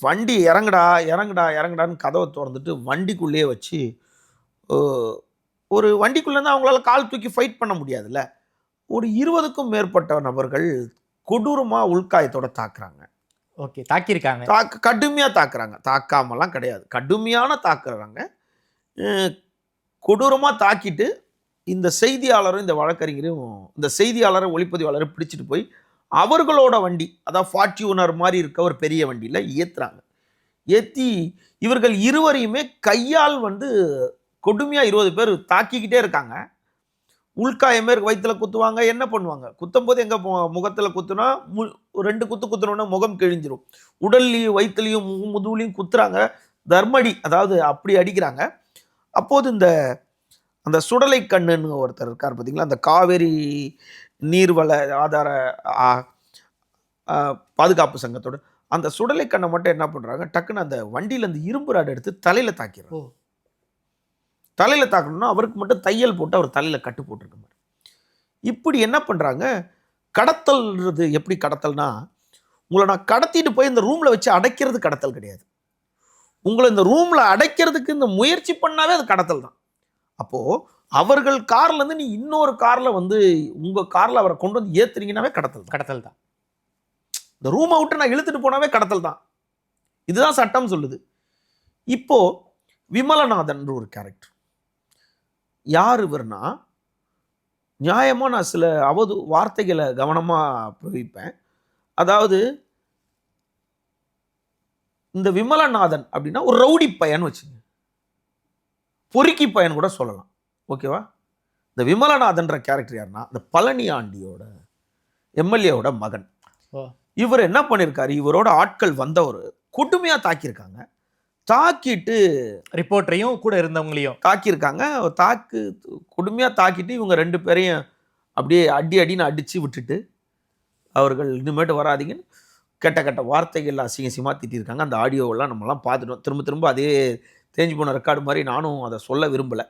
வண்டி இறங்குடா இறங்குடா இறங்குடான்னு கதவை திறந்துட்டு வண்டிக்குள்ளேயே வச்சு ஒரு வண்டிக்குள்ளேருந்து அவங்களால கால் தூக்கி ஃபைட் பண்ண முடியாதுல்ல. ஒரு 20க்கும் மேற்பட்ட நபர்கள் கொடூரமாக உள்காயத்தோட தாக்குறாங்க. ஓகே, தாக்கியிருக்காங்க. கடுமையாக தாக்குறாங்க, தாக்காமலாம் கிடையாது, கடுமையான தாக்குறாங்க. கொடூரமாக தாக்கிட்டு இந்த செய்தியாளரும் இந்த வழக்கறிஞரும் இந்த செய்தியாளரை ஒளிப்பதிவாளரை பிடிச்சிட்டு போய் அவர்களோட வண்டி, அதாவது ஃபார்ச்சுனர் மாதிரி இருக்க ஒரு பெரிய வண்டியில் ஏற்றுறாங்க. ஏற்றி இவர்கள் இருவரையுமே கையால் கொடுமையாக 20 பேர் தாக்கிக்கிட்டே இருக்காங்க. உள்காயமே வயிற்றில் குத்துவாங்க, என்ன பண்ணுவாங்க, குத்தும் போது எங்கே முகத்தில் குத்துனா 2 குத்து குத்துனோன்னா முகம் கிழிஞ்சிரும். உடல்லையும் வயிற்றுலையும் முதுகுலையும் குத்துறாங்க, தர்மடி, அதாவது அப்படி அடிக்கிறாங்க. அப்போது அந்த சுடலை கண்ணுன்னு ஒருத்தர் இருக்கார் பார்த்தீங்களா, அந்த காவேரி நீர்வள ஆதார பாதுகாப்பு சங்கத்தோட அந்த சுடலை கண்ணை மட்டும் என்ன பண்ணுறாங்க, டக்குன்னு அந்த வண்டியில் அந்த இரும்பு ராடு எடுத்து தலையில் தாக்கிறாங்க. தலையில் தாக்கணும்னா அவருக்கு மட்டும் தையல் போட்டு அவர் தலையில் கட்டு போட்டிருக்க மாதிரி. இப்படி என்ன பண்ணுறாங்க, கடத்தல்ன்றது எப்படி கடத்தல்னா, உங்களை நான் கடத்திட்டு போய் இந்த ரூமில் வச்சு அடைக்கிறது கடத்தல் கிடையாது. உங்களை இந்த ரூமில் அடைக்கிறதுக்கு இந்த முயற்சி பண்ணாவே அது கடத்தல் தான். அப்போது அவர்கள் கார்லேருந்து நீ இன்னொரு காரில் உங்கள் காரில் அவரை கொண்டு வந்து ஏற்றுறீங்கன்னாவே கடத்தல் தான். இந்த ரூமை விட்டு நான் இழுத்துட்டு போனாவே கடத்தல் தான். இதுதான் சட்டம் சொல்லுது. இப்போது விமலநாதன் ஒரு கேரக்டர் யார் இவர்னா, நியாயமாக நான் சில வார்த்தைகளை கவனமாக பிரயோகிப்பேன். அதாவது இந்த விமலநாதன் அப்படின்னா ஒரு ரவுடி பையன் வச்சுங்க, பொறுக்கி பையன் கூட சொல்லலாம், ஓகேவா. இந்த விமலநாதன்ற கேரக்டர் யாருன்னா, இந்த பழனி ஆண்டியோட எம்எல்ஏவோட மகன். இவர் என்ன பண்ணியிருக்காரு, இவரோட ஆட்கள் வந்தவர் கொடுமையாக தாக்கியிருக்காங்க. தாக்கிட்டு ரிப்போர்ட்டரையும் கூட இருந்தவங்களையும் தாக்கியிருக்காங்க. கொடுமையாக தாக்கிட்டு இவங்க 2 பேரையும் அப்படியே அடின்னு அடித்து விட்டுட்டு, அவர்கள் இனிமேட்டு வராதிங்கன்னு கெட்ட வார்த்தைகள் அசிங்கமாக திட்டிருக்காங்க. அந்த ஆடியோவெல்லாம் நம்மலாம் பார்த்துட்டோம். திரும்ப அதே தேஞ்சு போன ரெக்கார்டு மாதிரி நானும் அதை சொல்ல விரும்பலை.